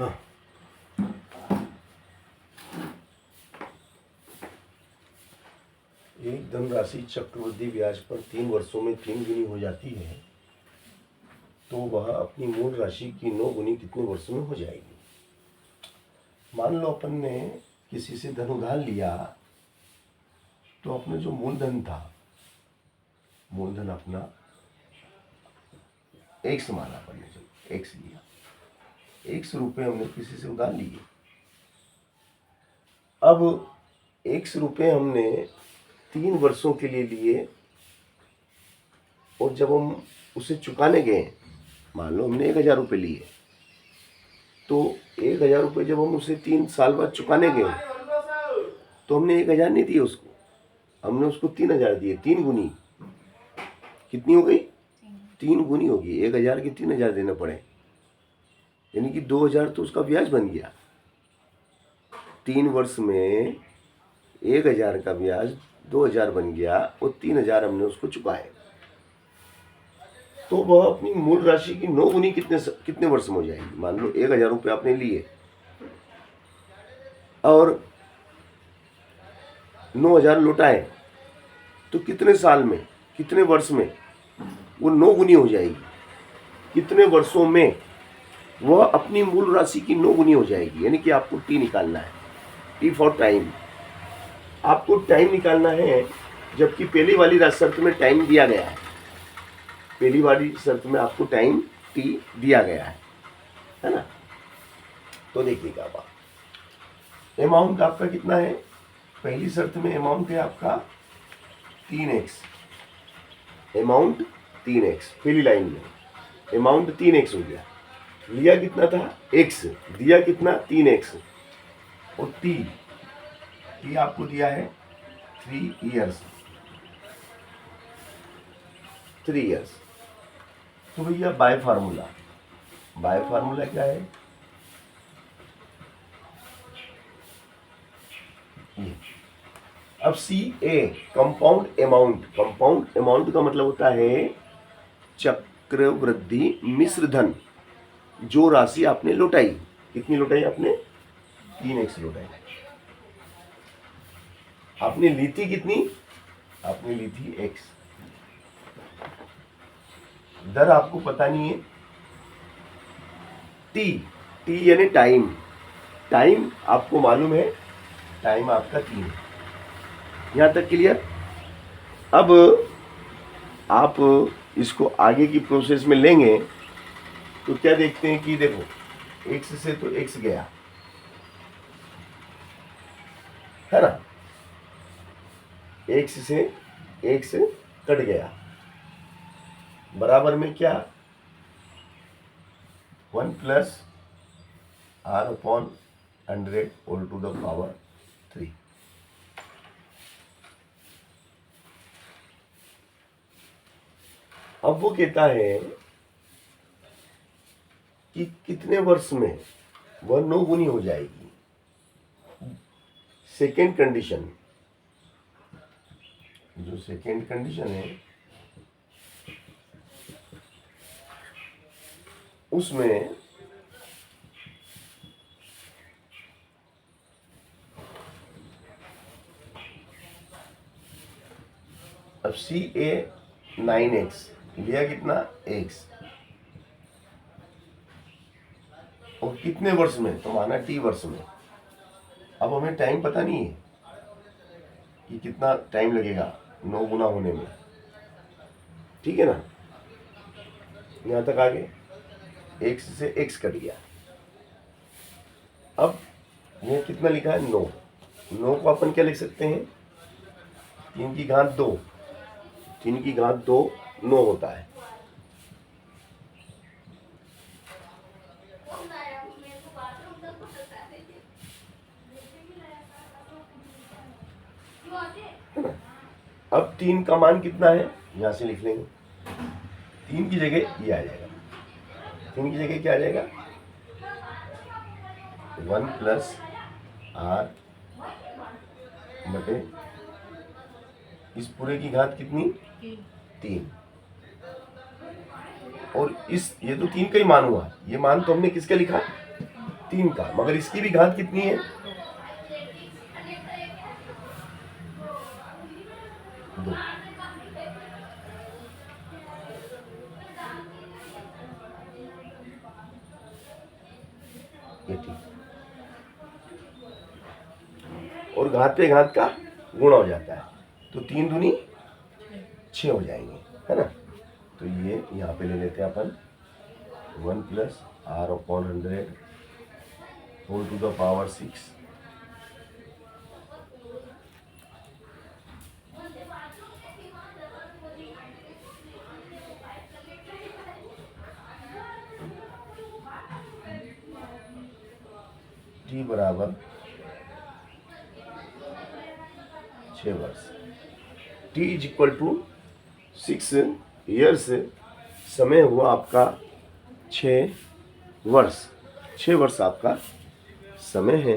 हाँ, एक धनराशि चक्रवृद्धि ब्याज पर 3 वर्षों में 3 गुनी हो जाती है तो वह अपनी मूल राशि की 9 गुनी कितने वर्षों में हो जाएगी। मान लो अपन ने किसी से धन उधार लिया तो अपने जो मूलधन था, मूलधन अपना एक्स माना अपन ने, जो एक्स लिया, एक्स रुपये हमने किसी से उधार लिए। अब एक्स रुपये हमने 3 वर्षों के लिए लिए और जब हम उसे चुकाने गए, मान लो हमने 1000 रुपये लिए, तो 1000 रुपये जब हम उसे 3 साल बाद चुकाने गए तो हमने 1000 नहीं दिए उसको, हमने उसको 3000 दिए। 3 गुनी कितनी हो गई? 3 गुनी होगी। 1000 की 3000 देने पड़े, यानी कि 2000 तो उसका ब्याज बन गया। 3 वर्ष में 1000 का ब्याज 2000 बन गया और 3000 हमने उसको चुकाए, तो वह अपनी मूल राशि की 9 गुनी कितने वर्ष में हो जाएगी। मान लो 1000 रुपये आपने लिए और 9000 लौटाए, तो कितने साल में, कितने वर्ष में वो 9 गुनी हो जाएगी। कितने वर्षों में वह अपनी मूल राशि की 9 गुनी हो जाएगी। यानी कि आपको टी निकालना है, टी फॉर टाइम। आपको टाइम निकालना है, जबकि पहली वाली शर्त में टाइम दिया गया है। पहली वाली शर्त में आपको टाइम टी दिया गया है ना। तो देखिएगा आप, अमाउंट आपका कितना है। पहली शर्त में अमाउंट है आपका 3x, अमाउंट 3x। पहली लाइन में अमाउंट 3x हो गया। लिया कितना था? x, दिया कितना? 3x। और टी आपको दिया है 3 इयर्स। तो भैया बाय फार्मूला क्या है? ये अब CA कंपाउंड अमाउंट का मतलब होता है चक्रवृद्धि मिश्र धन। जो राशि आपने लौटाई, कितनी लौटाई आपने? 3x लौटाई। आपने ली थी कितनी? आपने ली थी x। दर आपको पता नहीं है। टी यानी टाइम आपको मालूम है, टाइम आपका 3 है। यहां तक क्लियर। अब आप इसको आगे की प्रोसेस में लेंगे तो क्या देखते हैं कि देखो, x से तो x गया है ना, x से x कट गया, बराबर में क्या? 1 plus r upon 100 whole to the power 3। अब वो कहता है कि कितने वर्ष में वह 9 गुनी हो जाएगी। सेकेंड कंडीशन, जो सेकेंड कंडीशन है उसमें अब CA 9x लिया कितना? x। और कितने वर्ष में? तो माना t वर्ष में। अब हमें टाइम पता नहीं है कि कितना टाइम लगेगा 9 गुना होने में, ठीक है ना। यहां तक आगे x से x कट गया। अब यह कितना लिखा है? 9। 9 को अपन क्या लिख सकते हैं? 3 की घात 2, 3 की घात 2 9 होता है। अब 3 का मान कितना है? यहां से लिख लेंगे। 3 की जगह ये आ जाएगा। 3 की जगह क्या आ जाएगा? 1 प्लस r बटे इस पूरे की घात कितनी? 3। और ये तो 3 का ही मान हुआ। ये मान तो हमने किसका लिखा? 3 का, मगर इसकी भी घात कितनी है? 2। ये ठीक, और घात पे घात का गुणा हो जाता है, तो 3 दूनी 6 हो जाएंगे, है ना। तो ये यहाँ पे ले लेते हैं अपन 1 + r/100 whole to the power 6। t बराबर 6 वर्ष। t = 6 ईयर्स, समय हुआ आपका 6 वर्ष। 6 वर्ष आपका समय है।